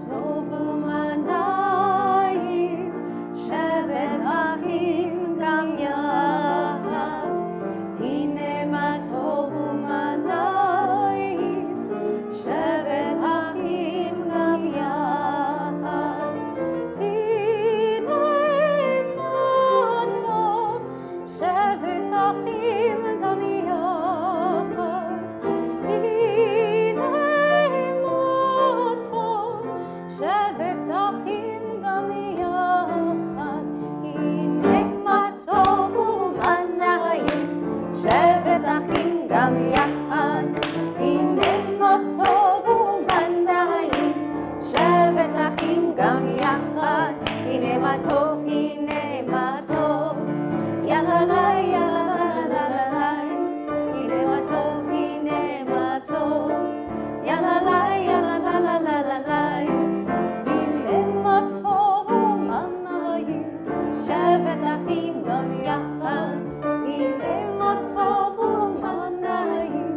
טוב ומה נעים, שבת אחים גם יחד. הנה מה טוב ומה נעים, שבת אחים גם יחד. הנה מה טוב, שבת אחים גם יחד. הנה מה טוב, שבת אחים גם יחד. הנה מה טוב ומה נעים, שבת אחים גם יחד. הנה מה טוב ומה נעים, שבת אחים גם יחד. הנה מה טוב, הנה מה טוב, יאללה לה יאללה לה לה לה. הנה מה טוב, הנה מה טוב, יאללה לה יאללה לה לה לה לה לה. הנה מה טוב ומה נעים, שבת אחים גם יחד. הנה מה טוב ומה נעים,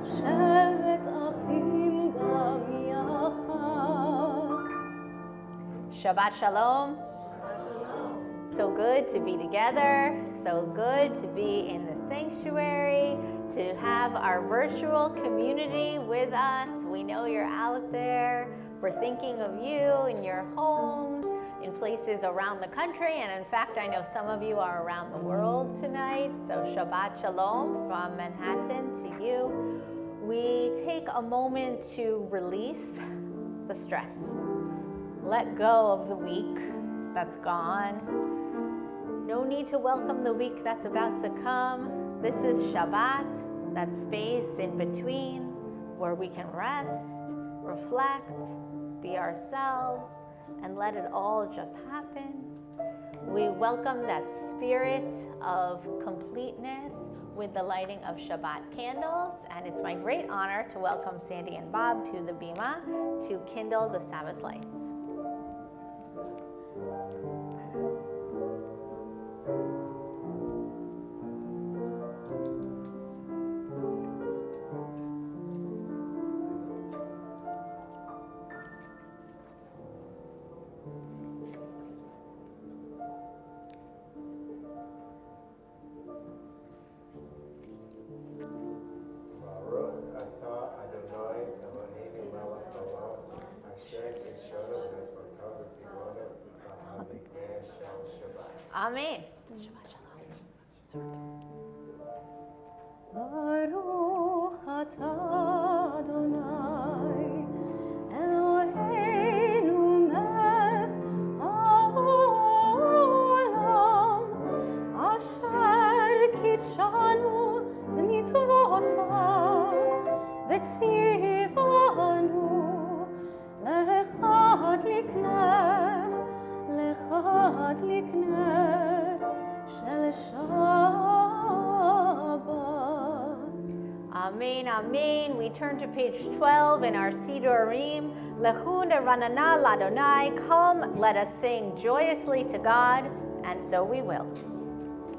שבת אחים גם יחד. Shabbat Shalom. So good to be together, so good to be in the sanctuary, to have our virtual community with us. We know you're out there. We're thinking of you in your homes, in places around the country, and in fact, I know some of you are around the world tonight. So Shabbat Shalom from Manhattan to you. We take a moment to release the stress. Let go of the week that's gone. No need to welcome the week that's about to come. This is Shabbat, that space in between where we can rest, reflect, be ourselves, and let it all just happen. We welcome that spirit of completeness with the lighting of Shabbat candles, and it's my great honor to welcome Sandy and Bob to the bima to kindle the Sabbath lights. Amen. Shabbat Shalom. Baruch atah Adonai, Eloheinu melech haolam, asher kitshanu b'mitzvotav, v'tzivanu lechad likner shel Shabbat. Amen, amen. We turn to page 12 in our Sidurim. Lechu neranana ladonai. Come, let us sing joyously to God, and so we will.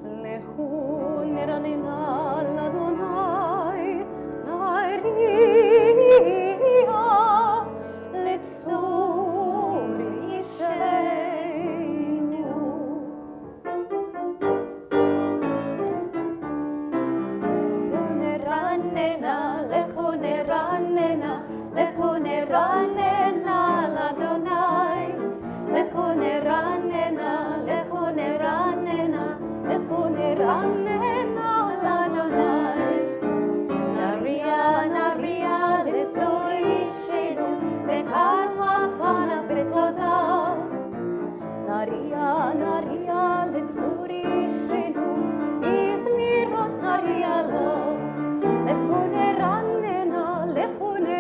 Lechu neranana ladonai, nariya letzur isheinu. Lechu neranena ladonai, lechu neranena ladonai. Nariya letzor isheinu, lekal mafana betoda. Nariya letzor isheinu, izmirot nariya lo. Lechu neranena ladonai,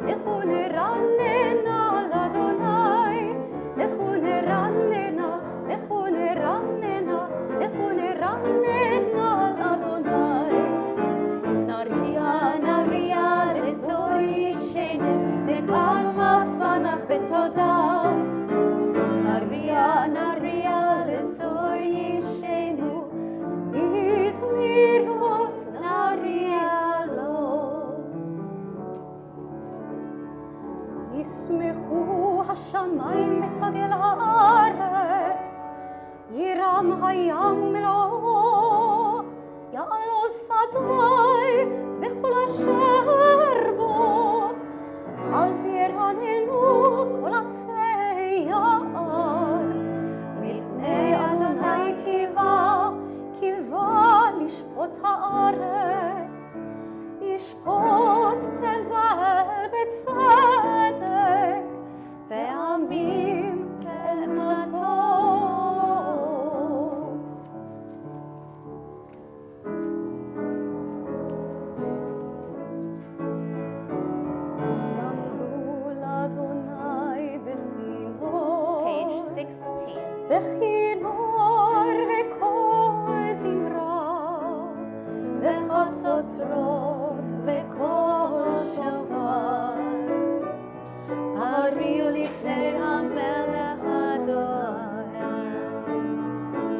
lechu neranena ladonai. Nariya letzor isheinu, lekal mafana betoda. Nariya letzor isheinu, izmirot nariya lo. ישמחו השמיים ותגל הארץ, ירם הים ומלואו, יעלוז שדי וכל אשר בו, אז ירננו כל עצי יער, לפני אדוני קיווה לשפוט הארץ, ישפוט תבל בצדק, ועמים באמונתו. זמרו לאדוני בכינור, Page 16. בכינור וקול זמרה, בחצוצרות וקול שופר, הריעו לפני המלך אדוני,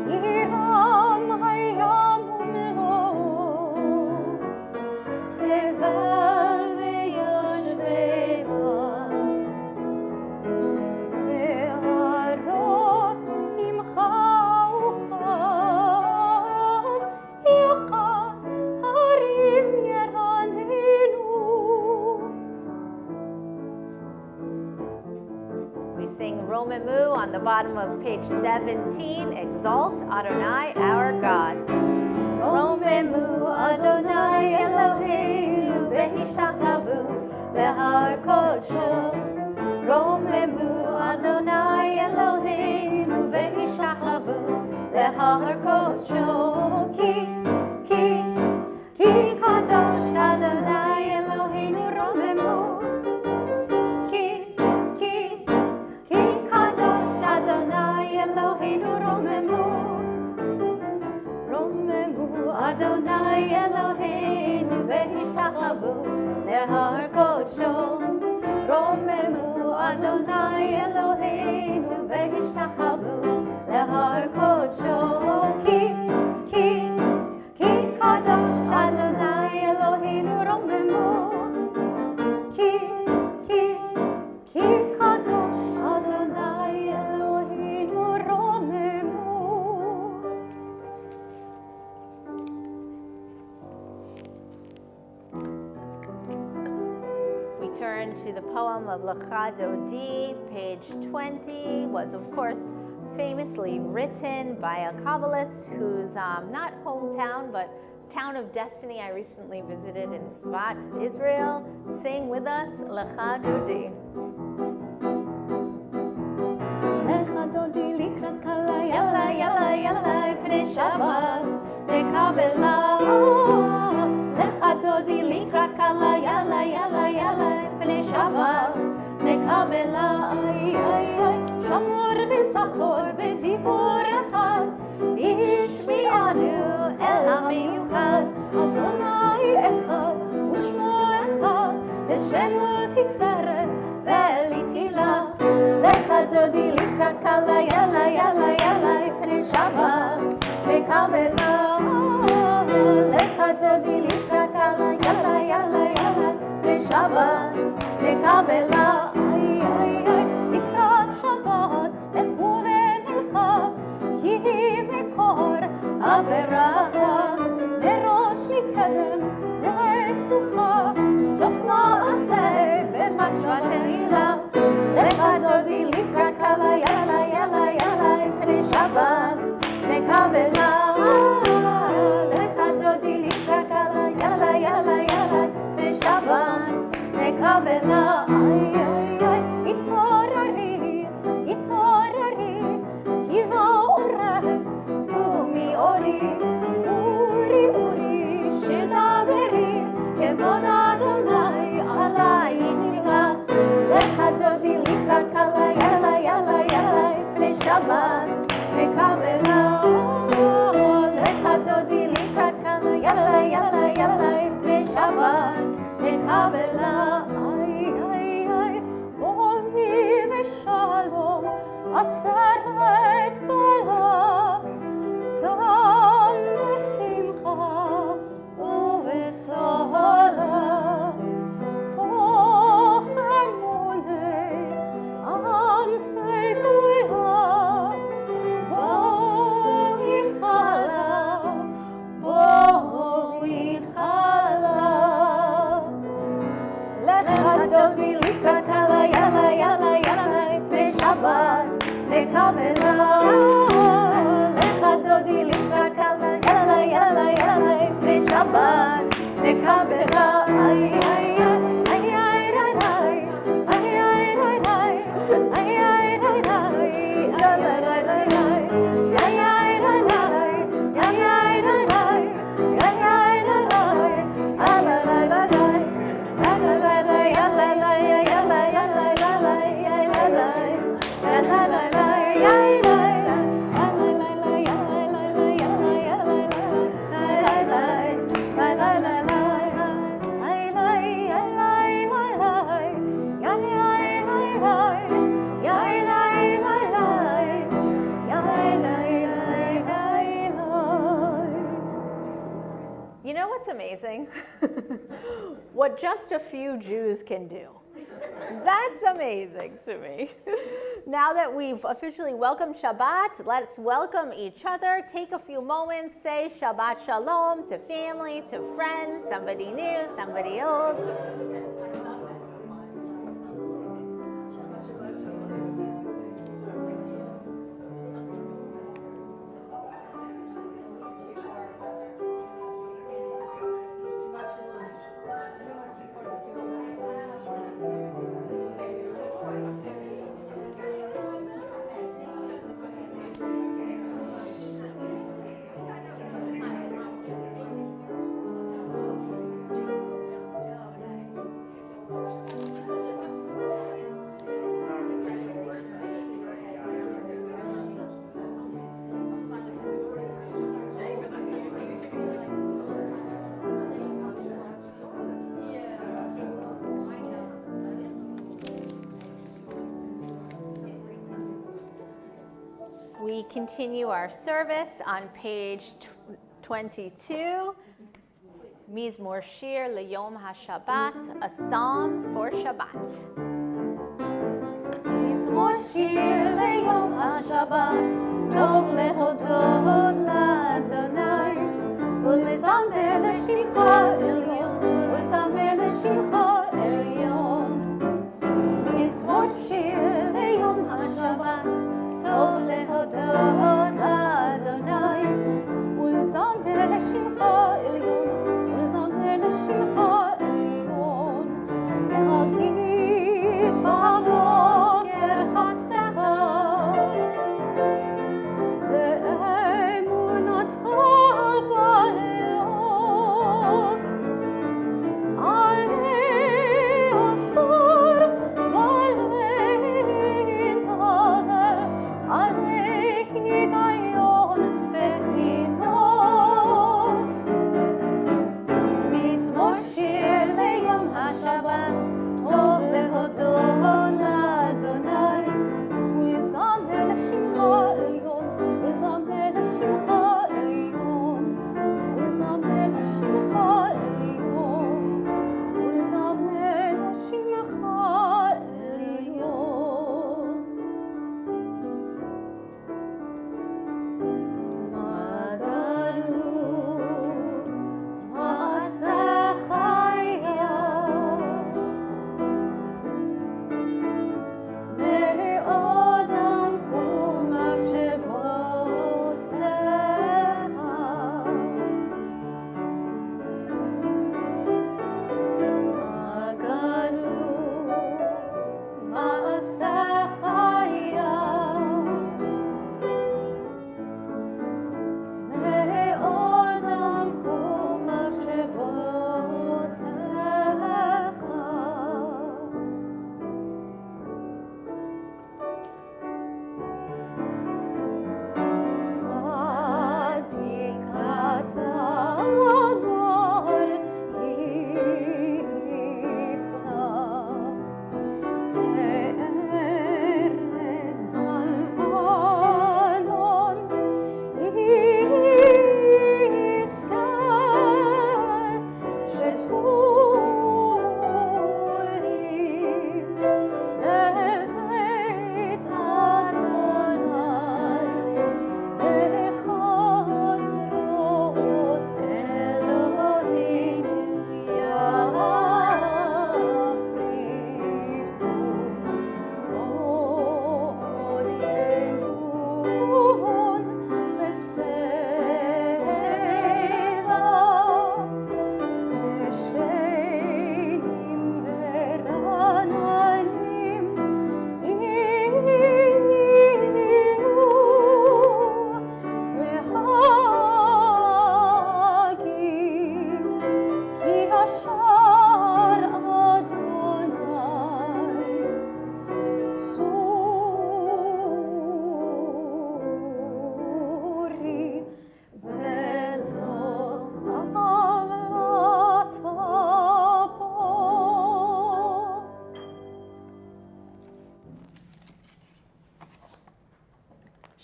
ירם הים ומלואו, תבל ויושביה, נהרות עמך וכף, יחד הרים ירננו. We sing Romemu on the bottom of page 17. Exalt Adonai, our God. רוממו אדוני אלוהינו והשתחוו להר קודשו. רוממו אדוני אלוהינו והשתחוו להר קודשו. כי קדוש אדוני אלוהינו רוממו. כי קדוש אדוני אלוהינו רוממו. רוממו אדוני אלוהינו והשתחוו להר קודשו. רוממו אדוני אלוהינו והשתחוו להר קודשו. כי קדוש אדוני אלוהינו רוממו. כי קדוש אדוני אלוהינו רוממו. We turn to the poem of Lecha Dodi, page 20. Was, of course, famously written by a Kabbalist whose not hometown, but town of destiny I recently visited in Svat, Israel. Sing with us, Lecha Dodi. לך דודי לקראת כלה, יאללה יאללה יאללה פני שבת נקבלה. לך דודי לקראת כלה, יאללה יאללה יאללה פני שבת נקבלה. שמור וזכור בדיבור אחד, השמיענו אל המיוחד. אדוני אחד ושמו אחד, לשמו תפארת ולתפילה. לך דודי לקראת כלה, יאללה יאללה יאללה פני שבת נקבלה. לך דודי לקראת כלה, יאללה יאללה יאללה פני שבת נקבלה. לקראת שבת לכו ונלכה, כי היא מקור הברכה. מראש מקדם והסוכה, סוף מעשה במחשבה תהילה. לך דודי לקראת כלה, יאללה יאללה יאללה פני שבת נקבלה. לך דודי לקראת כלה, יאללה יאללה יאללה פני שבת נקבלה. התעוררי התעוררי, כי בא אורך קומי אורי. אורי אורי שדברי, כבוד אדוני עלי נגלה. לך דודי לקראת כלה, יאללה יאללה יאללה פני שבת נקבלה. לך דודי לקראת כלה, יאללה יאללה יאללה פני שבת נקבלה. דודי לקראת קלה יאללה יאללה יאללה בשבת נקבלה לך דודי לקראת קלה יאללה יאללה יאללה בשבת נקבלה איי איי איי איי איי איי You know what's amazing? What just a few Jews can do. That's amazing to me. Now that we've officially welcomed Shabbat, let's welcome each other. Take a few moments, say Shabbat Shalom to family, to friends, somebody new, somebody old. We continue our service on page 22, Mizmor Shir L'Yom HaShabbat, a psalm for Shabbat. מזמור שיר ליום השבת, טוב להודות לאדוני, ולזמר לשמך עליון, ולזמר לשמך עליון. מזמור שיר ליום השבת, טוב להודות לאדוני, ולזמר לשמך עליון, ולזמר לשמך עליון. להגיד בבוקר חסדך, ואמונתך בלילות, עלי אסור ועלי נבל, עלי היגיון ותינוק. מזמור שיר ליום השבת, טוב להודות לאדוני, ולזמר לשמך עליון, ולזמר לשמך עליון, ולזמר לשמך עליון, ולזמר לשמך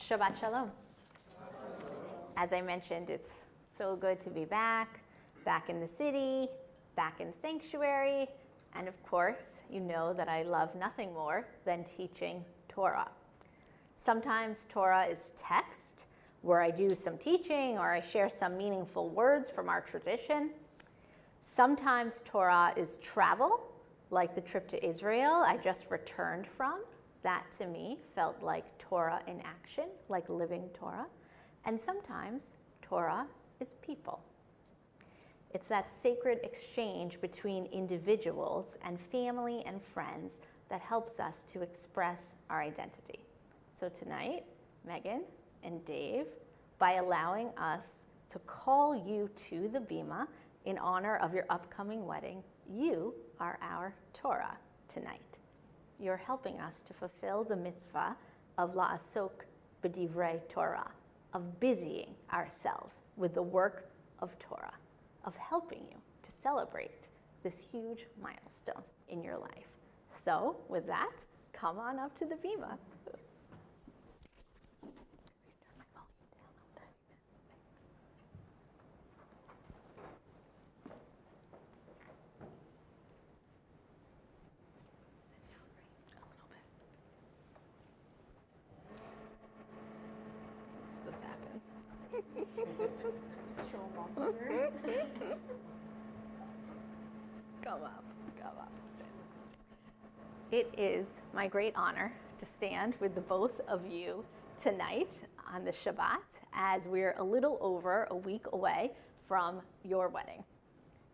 Shabbat Shalom. As I mentioned, it's so good to be back in the city, back in sanctuary, and of course, you know that I love nothing more than teaching Torah. Sometimes Torah is text, where I do some teaching or I share some meaningful words from our tradition. Sometimes Torah is travel, like the trip to Israel I just returned from. That to me felt like Torah in action, like living Torah. And sometimes Torah is people. It's that sacred exchange between individuals and family and friends that helps us to express our identity. So tonight, Megan and Dave, by allowing us to call you to the Bima in honor of your upcoming wedding, you are our Torah tonight. You're helping us to fulfill the mitzvah of la'asok b'divrei Torah, of busying ourselves with the work of Torah, of helping you to celebrate this huge milestone in your life. So with that, come on up to the Bima. Come up. It is my great honor to stand with the both of you tonight on the Shabbat as we're a little over a week away from your wedding.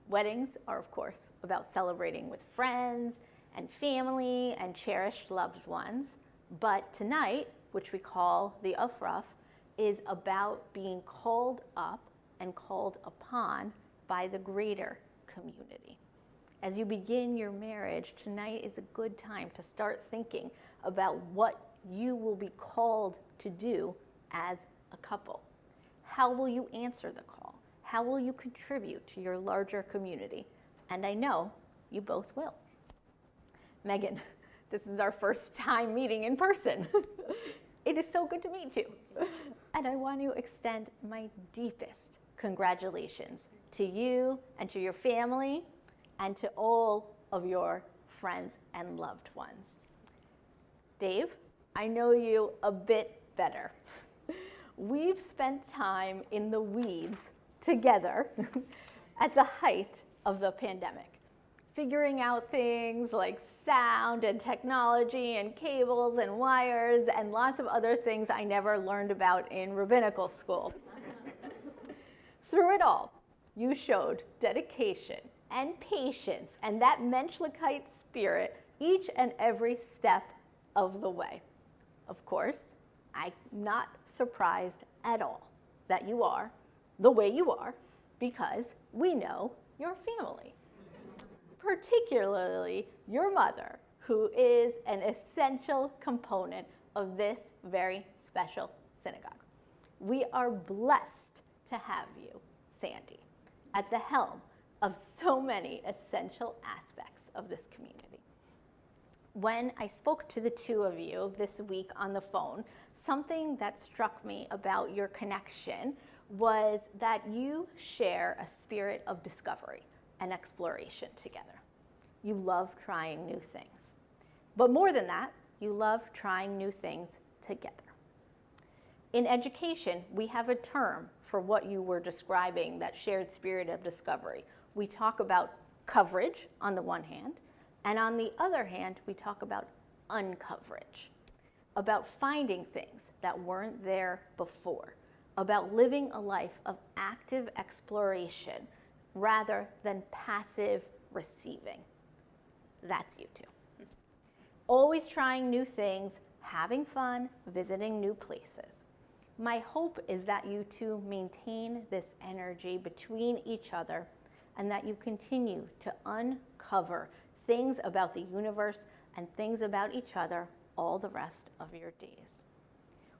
Weddings are, of course, about celebrating with friends and family and cherished loved ones. But tonight, which we call the Afraf, is about being called up and called upon by the greater community. As you begin your marriage, tonight is a good time to start thinking about what you will be called to do as a couple. How will you answer the call? How will you contribute to your larger community? And I know you both will. Megan, this is our first time meeting in person. It is so good to meet you. And I want to extend my deepest congratulations to you and to your family and to all of your friends and loved ones. Dave, I know you a bit better. We've spent time in the weeds together at the height of the pandemic, figuring out things like sound and technology and cables and wires and lots of other things I never learned about in rabbinical school. Through it all, you showed dedication and patience and that Menschlichkeit spirit each and every step of the way. Of course, I'm not surprised at all that you are the way you are because we know your family, particularly your mother, who is an essential component of this very special synagogue. We are blessed to have you, Sandy, at the helm of so many essential aspects of this community. When I spoke to the two of you this week on the phone, something that struck me about your connection was that you share a spirit of discovery and exploration together. You love trying new things. But more than that, you love trying new things together. In education, we have a term for what you were describing, that shared spirit of discovery. We talk about coverage on the one hand, and on the other hand, we talk about uncoverage, about finding things that weren't there before, about living a life of active exploration rather than passive receiving. That's you two. Always trying new things, having fun, visiting new places. My hope is that you two maintain this energy between each other and that you continue to uncover things about the universe and things about each other all the rest of your days.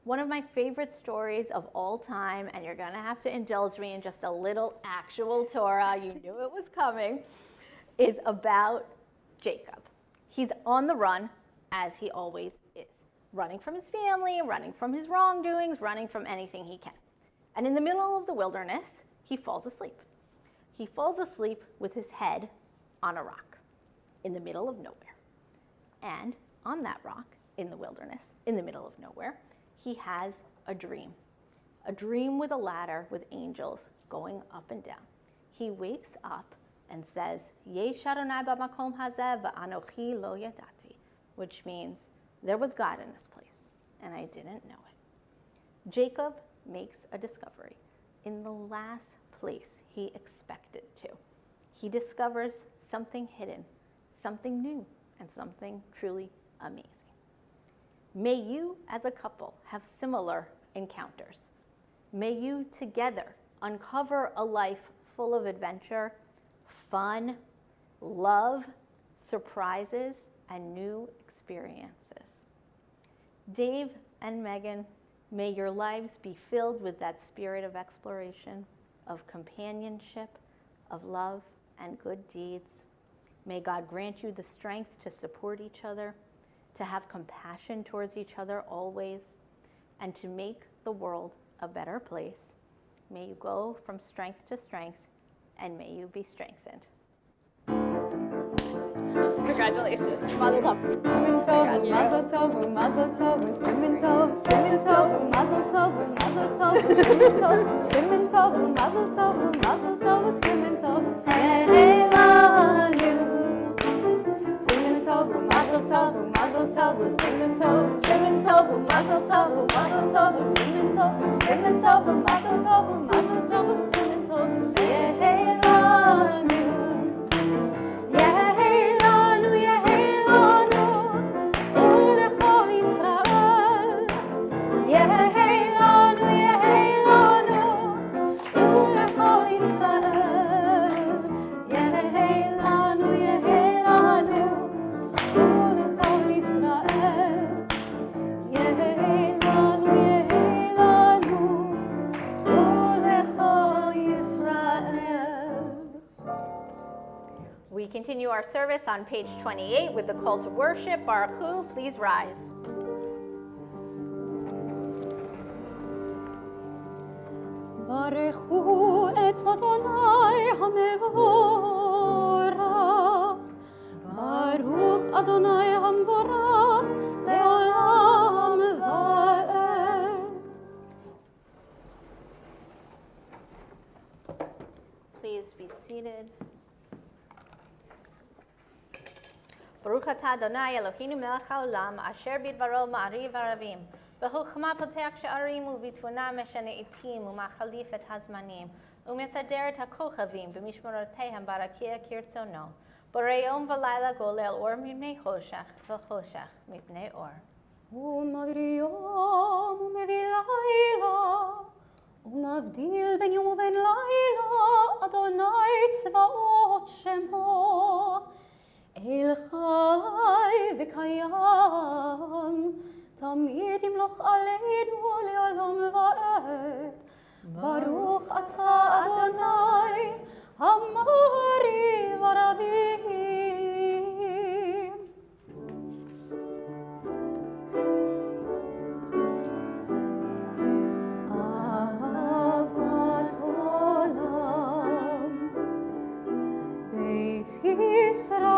One of my favorite stories of all time, and you're gonna have to indulge me in just a little actual Torah, you knew it was coming, is about Jacob. He's on the run, as he always is. running from his family, running from his wrongdoings, running from anything he can. And in the middle of the wilderness, he falls asleep. He falls asleep with his head on a rock in the middle of nowhere. And on that rock, in the wilderness, in the middle of nowhere, he has a dream with a ladder with angels going up and down. He wakes up and says, Yesh Adonai b'makom hazeh v'anochi lo yadati, which means there was God in this place, and I didn't know it. Jacob makes a discovery in the last place he expected to. He discovers something hidden, something new, and something truly amazing. May you, as a couple, have similar encounters. May you together uncover a life full of adventure, fun, love, surprises, and new experiences. Dave and Megan, may your lives be filled with that spirit of exploration, of companionship, of love, and good deeds. May God grant you the strength to support each other, to have compassion towards each other always, and to make the world a better place. May you go from strength to strength, and may you be strengthened. Congratulations. Mazel tov. Simen tov, mazel tov, mazel tov, simen tov, simen tov, mazel tov, mazel tov, simen tov, simen tov, mazel tov, mazel tov, simen tov, hey lanu. Simen tov, mazel tov, mazel tov, simen tov, simen tov, mazel tov, mazel tov, simen tov, simen tov, mazel tov, mazel tov, simen tov, hey lanu. We continue our service on page 28 with the call to worship. Baruch Hu, please rise. Baruch Hu et Adonai HaMevorach, Baruch Adonai HaMevorach le'olam va'ed. Please be seated. Baruch atah Adonai Eloheinu melech haolam asher bidvaro ma'ariv aravim b'chokhmah potech she'arim u'bitvuna meshane etim u'machalif et hazmanim u'mesader et hakochavim b'mishmorotehem barakia kirtzono borei yom v'layla golel or mipnei choshech v'choshech mipnei or. ומביא יום ומביא לילה, ומבדיל בין יום ובין לילה, אדוני צבאות שמו. אל חי וקיים, תמיד ימלוך עלינו לעולם ועד. ברוך אתה אדוני, המעריב ערבים. אהבת עולם, בית ישראל.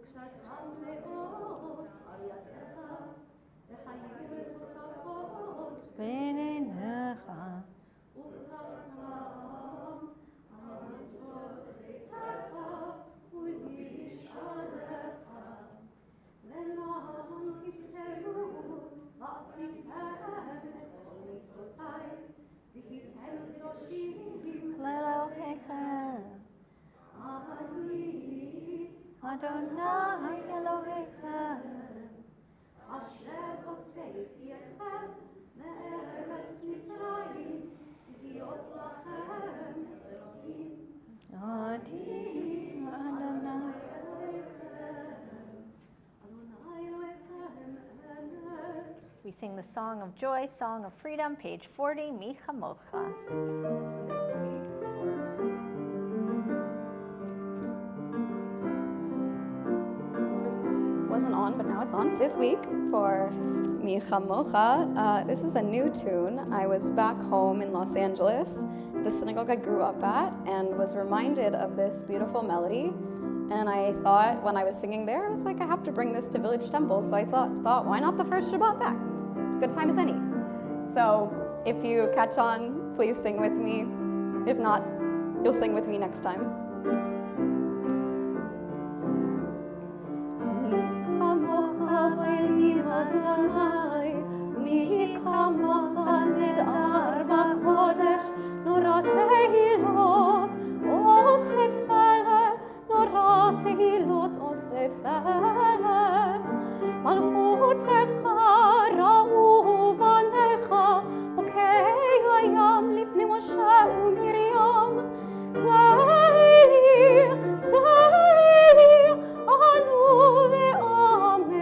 וקשרתם לאות על ידיך, והיו תותפות בין עיניך. וכתבתם על מזוזות ביתך ובשעריך, למען תזכרו ועשיתם את כל מצוותיי, והייתם קדושים לאלוהיכם. אני אדוני אלוהיכם. אשר הוצאתי אתכם מארץ מצרים, להיות לכם אלוהים. אני אדוני. We sing the Song of Joy, Song of Freedom, page 40, Mi Chamocha. Wasn't on, but now it's on. This week for Mi Chamocha, this is a new tune. I was back home in Los Angeles, the synagogue I grew up at, and was reminded of this beautiful melody. And I thought when I was singing there, I was like, I have to bring this to Village Temple. So I thought, why not the first Shabbat back? As good a time as any. So if you catch on, please sing with me. If not, you'll sing with me next time. תהילות אוסף אלה, מלכותך ראו בניך, חוקי הים לפני משה ומרים. זעי, ענו ואמרו,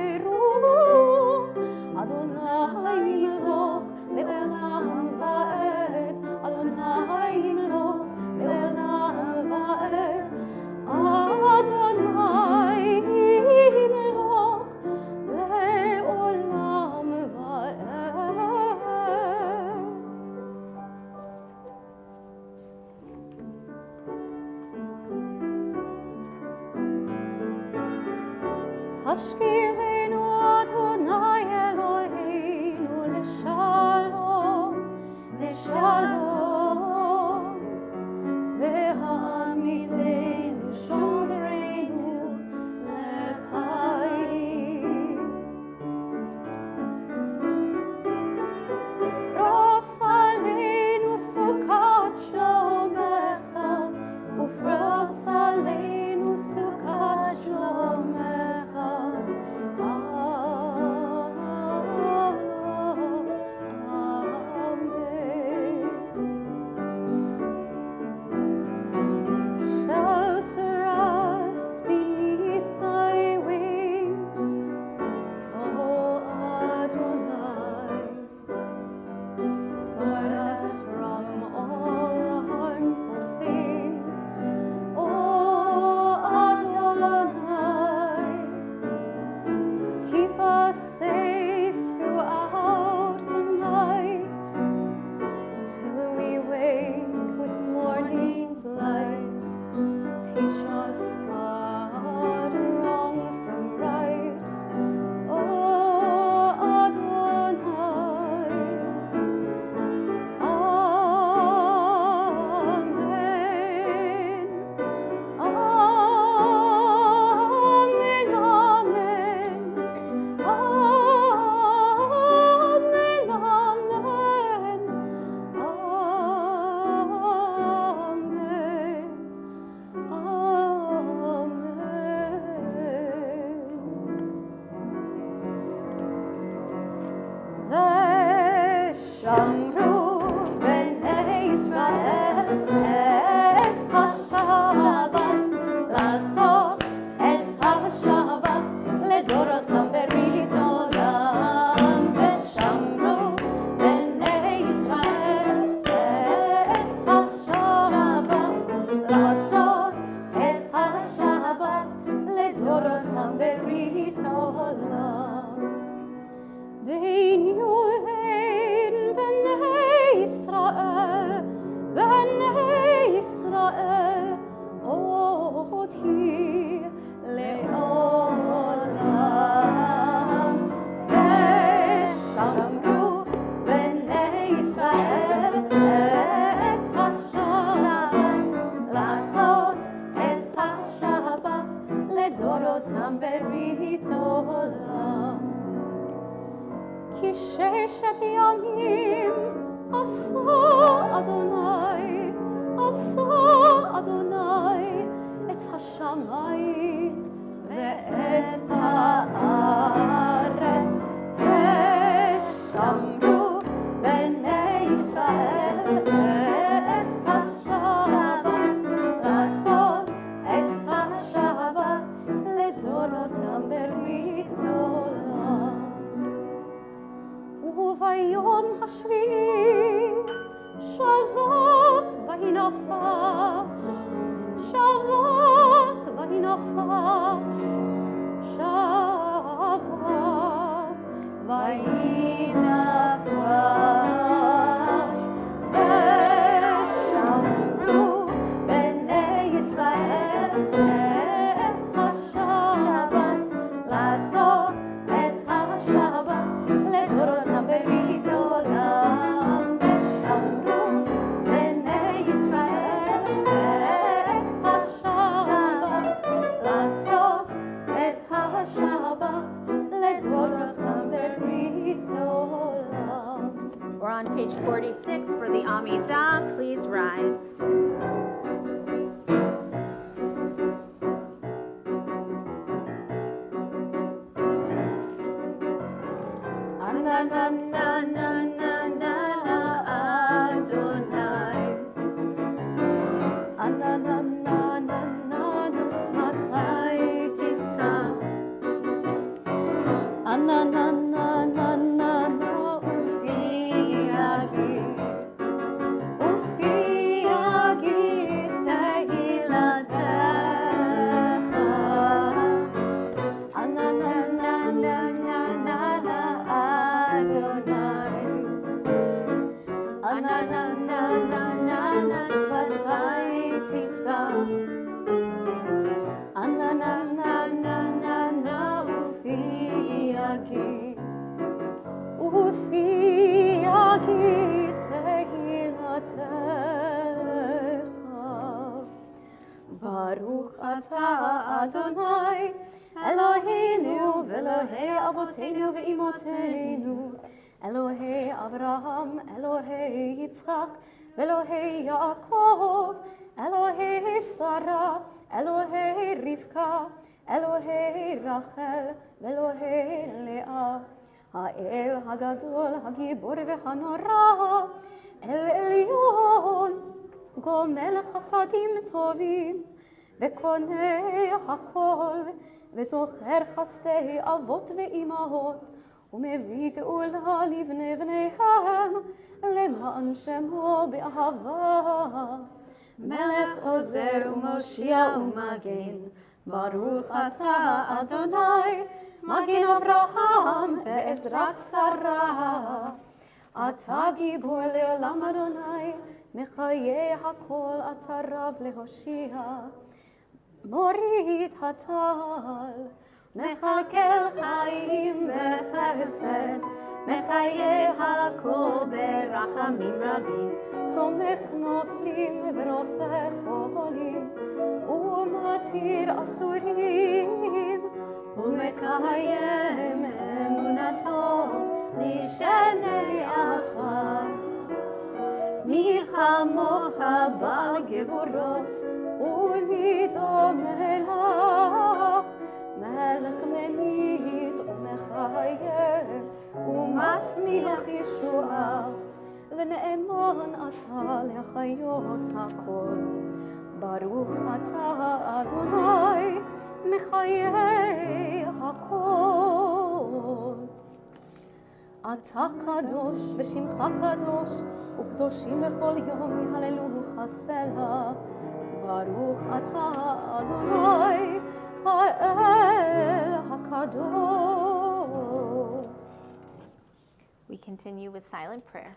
אדוני ימלוך לעולם ועד, אדוני ימלוך לעולם ועד. אדוני ימלוך לעולם ועד. השכיבנו אדוני אלוהינו לשלום, לשלום, והעמידנו שומרנו לחיים. ופרוס עלינו סוכת שלומך, ופרוס עלינו סוכת שלומך. Shelter us beneath thy wings, O Adonai. Guard us from all harmful things, O Adonai. Keep us safe throughout the night, till we wake with morning's light. Teach us, God, wrong from right, O Adonai. Amen. Amen. Amen. Amen. ושמרו בני ישראל את השבת, לעשות את השבת לדורותם ברית עולם. ושמרו בני ישראל את השבת, לעשות את השבת לדורותם ברית עולם. ביני ובין בני ישראל, אותי לעולם. לדורותם ברית עולם. כי 6 ימים עשה אדוני, עשה אדוני את השמיים ואת הארץ, ושמרו בני ישראל את השבת, לעשות את השבת לדורותם ברית עולם. וביום השביעי שבת ויהי נפש, שבת ויהי נפש, שבת ויהי נפש, ושמרו בני ישראל את השבת, לעשות את השבת לדורותם ברית עולם. ושמרו בני ישראל את השבת, לעשות את השבת לדורותם ברית עולם. We're on page 46 for the Amidah. Please rise. ברוך אתה אדוני אלוהינו ואלוהי אבותינו ואימותינו, אלוהי אברהם, אלוהי יצחק ואלוהי יעקב, אלוהי שרה, אלוהי רבקה, אלוהי רחל ואלוהי לאה, האל הגדול, הגיבור והנורא, אל עליון, גומל חסדים טובים וקונה הכל, וזוכר חסדי אבות ואימהות, ומביא גאולה לבני בניהם למען שמו באהבה. מלך עוזר ומושיע ומגן, ברוך אתה אדוני מגן אברהם ועזרת שרה. אתה גיבור לעולם אדוני, מחיי הכל אתה רב להושיע. מוריד הטל, מכלכל חיים בחסד, מחיי הכל ברחמים רבים. סומך נופלים ורופא חולים, ומתיר אסורים, ומקיים אמונתו לשני עפר. מי כמוך בעל גבורות ומי דומה לך, מלך ממית ומחייב ומצמיח ישועה, ונאמן אתה לחיות הכל. ברוך אתה אדוני מחיי הכל. אתה קדוש ושמך קדוש, וקדושים בכל יום יהללוך סלה. ברוך אתה אדוני האל הקדוש. We continue with silent prayer.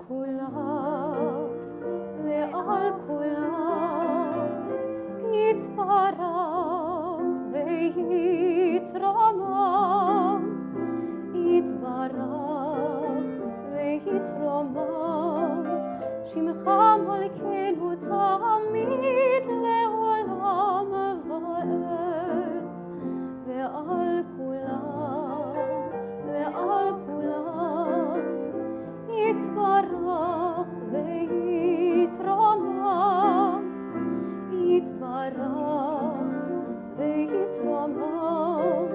כולם ועל כולם יתברך ויתרומם, יתברך ויתרומם, שמך מלכנו תמיד לעולם ועד. ועל כולם ועל כולם יתברך ויתרומם, יתברך ויתרומם,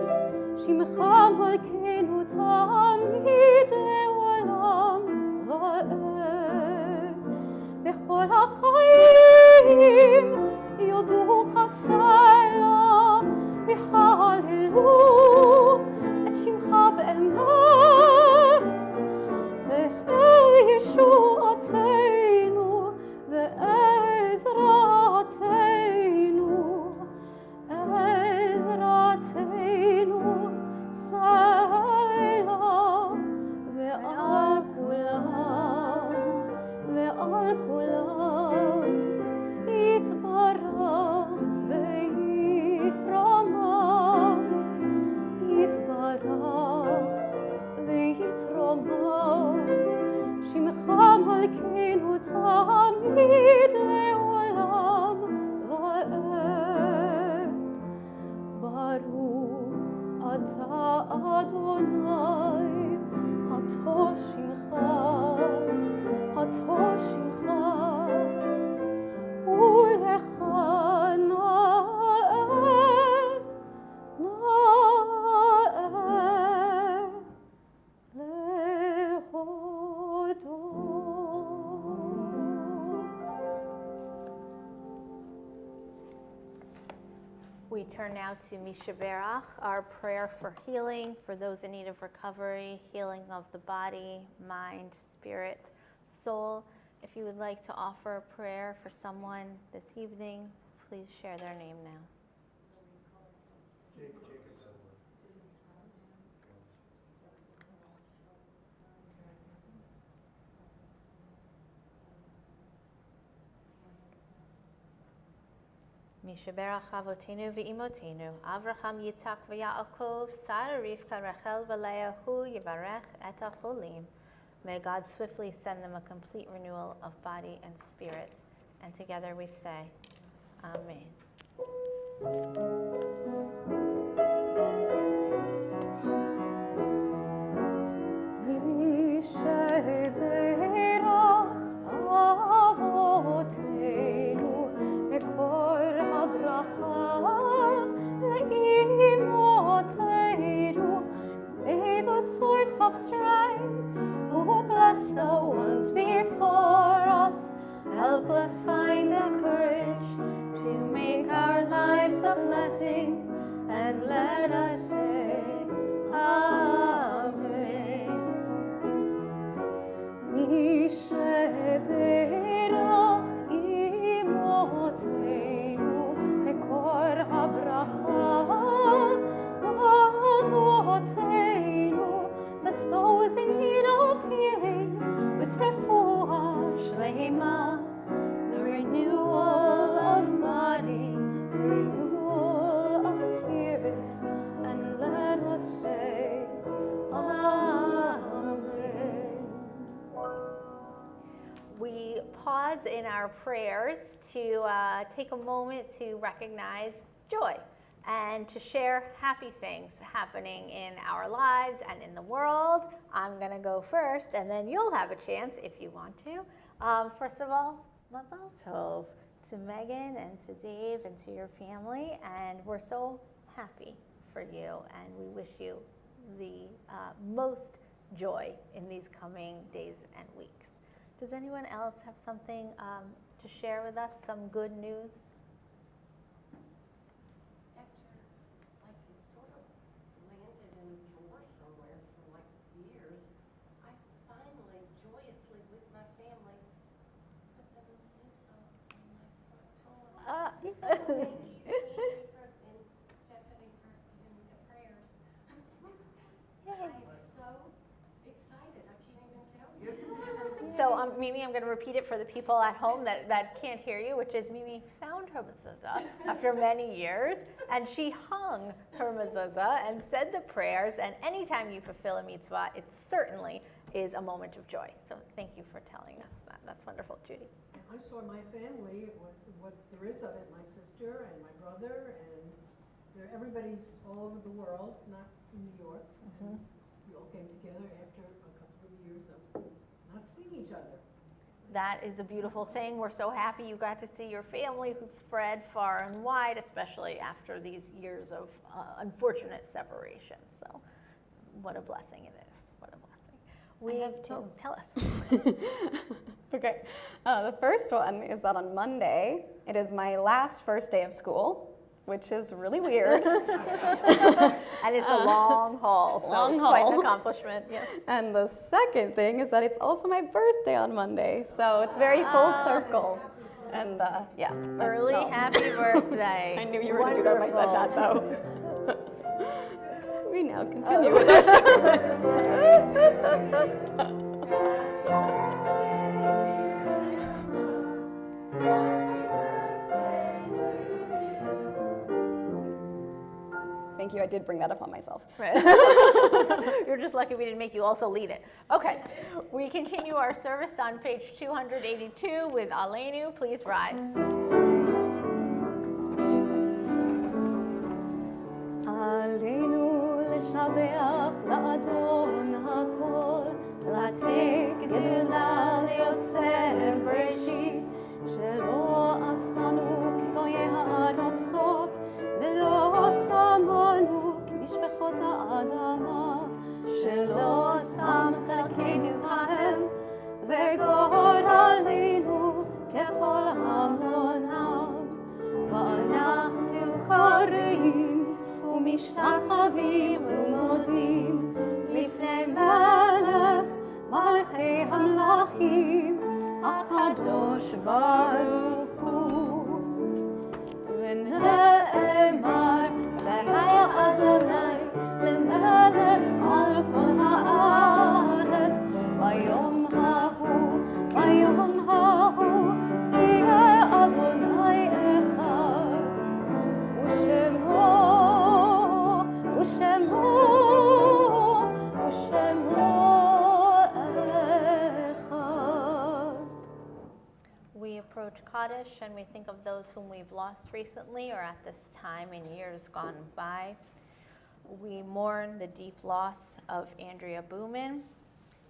שמך מלכנו תמיד לעולם ועד. בכל החיים יודו חסלה ויהללו את שמך באמת, בחיל ישועתנו ועזרתנו, עזרתנו סלע. ועל כולם ועל כולם יתברך ויתרומם, יתברך ויתרומם, שמך מלכנו תמיד לעולם ועד. ברוך אתה אדוני, הטוב שמך, הטוב שמך, ולך נאה, נאה להודות. We turn now to Misha Berach, our prayer for healing, for those in need of recovery, healing of the body, mind, spirit, soul. If you would like to offer a prayer for someone this evening, please share their name now. Mishaberach Avotenu v'imotenu, Avraham, Yitzhak v'Yaakov, Sarah, Rivka, Rachel, v'Leah, hu yivarech et hacholim. May God swiftly send them a complete renewal of body and spirit. And together we say, Amen. Mishaberach Avotenu, מקור הברכה לאמותינו. May the source of strength, who bless the ones before us, help us find the courage to make our lives a blessing, and let us say Amen. Mishaberach imotenu, מקור הברכה אבותינו. Bless those in need of healing with refuah shlema, the renewal of body, the renewal of spirit, and let us say Amen. We pause in our prayers to take a moment to recognize joy and to share happy things happening in our lives and in the world. I'm going to go first, and then you'll have a chance if you want to. First of all, Mazal Tov to Megan and to Dave and to your family, and we're so happy for you, and we wish you the most joy in these coming days and weeks. Does anyone else have something to share with us, some good news? Thank you, Steve, and Stephanie, for giving me the prayers. I am so excited. I can't even tell you. So Mimi, I'm going to repeat it for the people at home that can't hear you, which is Mimi found her mezuzah after many years, and she hung her mezuzah and said the prayers, and anytime you fulfill a mitzvah, it certainly is a moment of joy. So thank you for telling us that. That's wonderful, Judy. I saw my family, what there is of it, my sister and my brother, and everybody's all over the world, not in New York. And we all came together after a couple of years of not seeing each other. That is a beautiful thing. We're so happy you got to see your family who's spread far and wide, especially after these years of unfortunate separation. So what a blessing it is. What a blessing. I have two. Oh, tell us. Okay. The first one is that on Monday, it is my first day of school, which is really weird. And it's a long haul, so Long it's quite an haul. accomplishment. Yes. And the second thing is that it's also my birthday on Monday, so it's very full circle. And yeah. Early No. happy birthday. I knew you were going to do that if I said that, Wonderful. though. We now continue with our Thank you, I did bring that up on myself. You're just lucky we didn't make you also lead it. Okay, we continue our service on page 282 with Aleinu. Please rise. עלינו לשבח לאדון הכל, לתת גדולה ליוצר בראשית, שלא עשנו כגויי הארצות, ולא שמנו כמשפחות האדמה, שלא שם חלקנו כהם, וגורלנו ככל המונם, ואנחנו קוראים ומשתחווים ומודים לפני מלך מלכי המלכים הקדוש ברוך הוא. ונאמר והיה אדוני למלך על כל הארץ ביום ההוא יהיה אדוני אחד ושמו אחד. We approach Kaddish and we think of those whom we've lost recently or at this time in years gone by. We mourn the deep loss of Andrea Booman.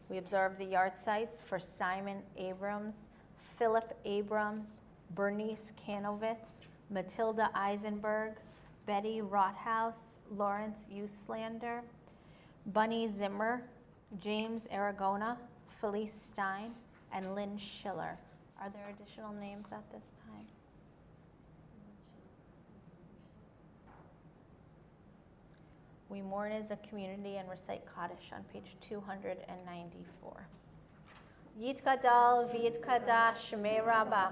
We observe the yahrzeits for Simon Abrams, Philip Abrams, Bernice Kanovitz, Matilda Eisenberg, Betty Rothaus, Lawrence Uslander, Bunny Zimmer, James Aragona, Felice Stein, and Lynn Schiller. Are there additional names at this time? We mourn as a community and recite Kaddish on page 294. Yitkadal v'yitkadash shmei Rabbah,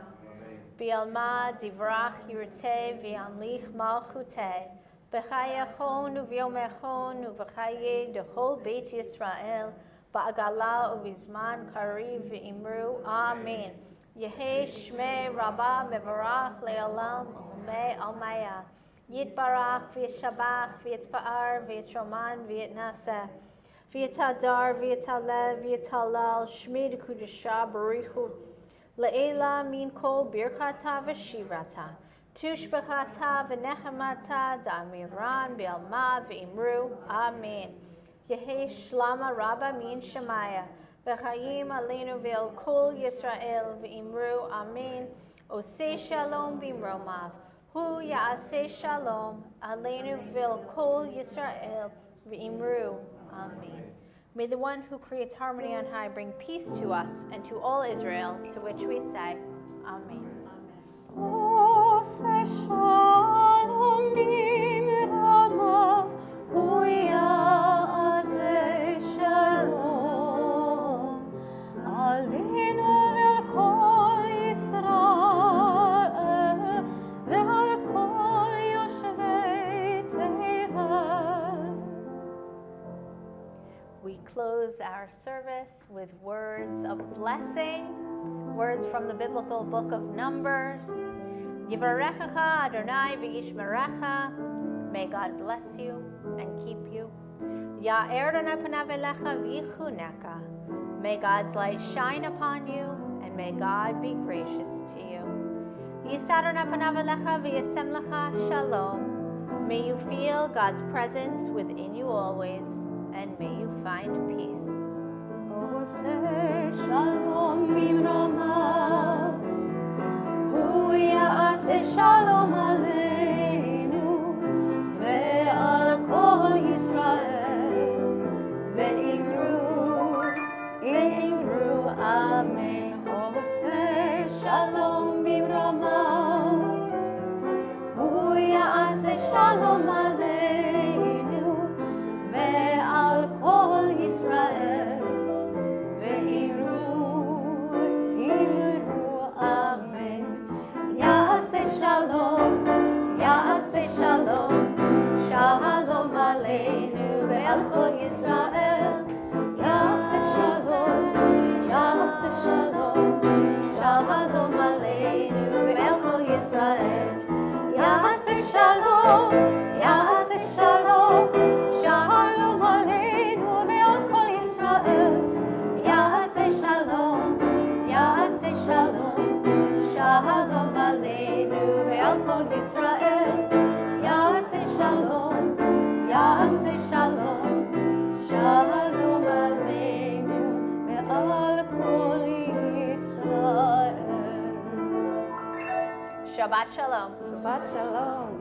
bi'alma divrach yirteh v'yamlich malchuteh, b'chayachon u'v'yomechon u'v'chaye dechol beit Yisrael, ba'agala u'vizman kariv v'imru, Amen. Yehei shmei Rabbah mevarach le'olam u'mei almaya. Yitbarach v'yishabach v'yitzpa'ar v'yitroman v'yitnaseh v'yitadar v'yitaleh v'yitalal shmei d'kudusha barichu le'ela min kol birkata v'shirata tushbechata v'nechemata da'amiran b'alma v'imru, Amen. Yehei shlama Rabba min Shemaya v'chayim aleinu v'el kol Yisrael v'imru, Amen. Oseh shalom b'imromav Hu ya'aseh shalom aleinu v'el kol Yisrael v'imru, Amen. May the one who creates harmony on high bring peace to us and to all Israel, to which we say, Amen. עושה שלום במרומיו, הוא יעשה שלום עלינו ועל כל ישראל ועל כל יושבי תבל. We close our our service with words of blessing, words from the biblical book of Numbers. Yivarechecha Adonai v'yishmerecha. May God bless you and keep you. Ya'er Adonai panav elecha v'yichuneka. May God's light shine upon you, and may God be gracious to you. Yisa Adonai panav elecha v'yasem lecha shalom. May you feel God's presence within you always, and may you find peace. Oseh shalom bimromav, hu ya'aseh shalom aleinu ve'al kol Yisrael, ve'imru amen. Oseh shalom bimromav, hu ya'aseh shalom aleinu ve'al kol Yisrael, ve'imru amen. Ya'aseh shalom, ya'aseh shalom, shalom aleinu ve'al kol Yisrael. Ya'aseh shalom, ya'aseh shalom, shalom aleinu ve'al kol Yisrael. Ya'aseh shalom, ya'aseh shalom, shalom aleinu ve'al kol Yisrael. Ya'aseh shalom, ya'aseh shalom, shalom aleinu ve'al kol Yisrael. Ya'aseh shalom, ya'aseh shalom, shalom aleinu ve'al kol Yisrael. Shabbat shalom. Shabbat shalom.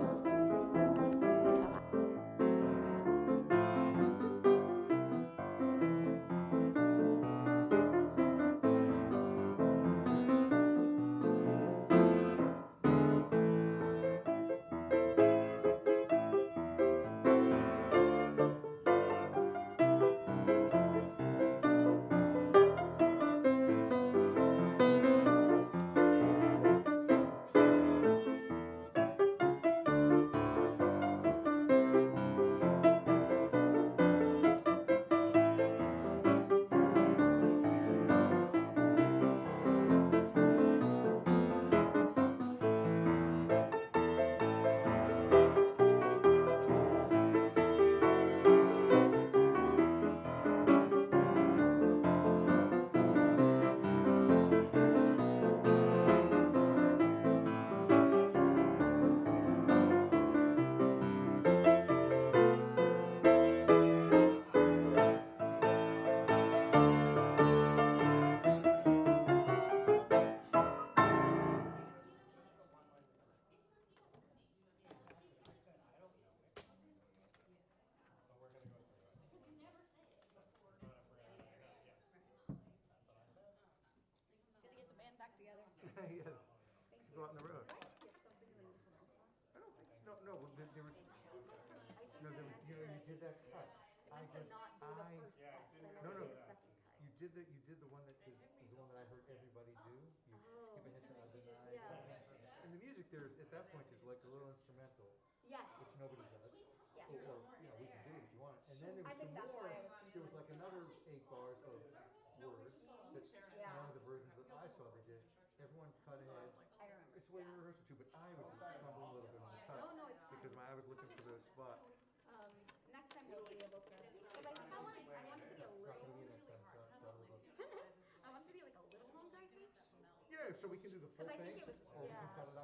Yeah, should go out on the road. I don't think, no, no, well, there was, no, there was, you know, you did that cut. No, no, you did the one that is the one that I heard everybody do. You skip ahead to Adonai. And the music there is, at that point, is like a little instrumental. Yes. Which nobody does. Yes. Or, you know, we can do it if you want. And then there was some more, there was like another 8 bars of words that one of the versions that I saw they did. Everyone cut ahead. I remember. It's the way we rehearsed it too, but I was stumbling a little bit on the cut. No, it's fine. Because I was looking for the spot. Next time we'll be able to. Because I think I want it to be a It's not little. going to be next time. It's out of the book. I want it to be like a little longer, I think. Yeah, so we can do the full Because I thing, think it was. or we can cut it out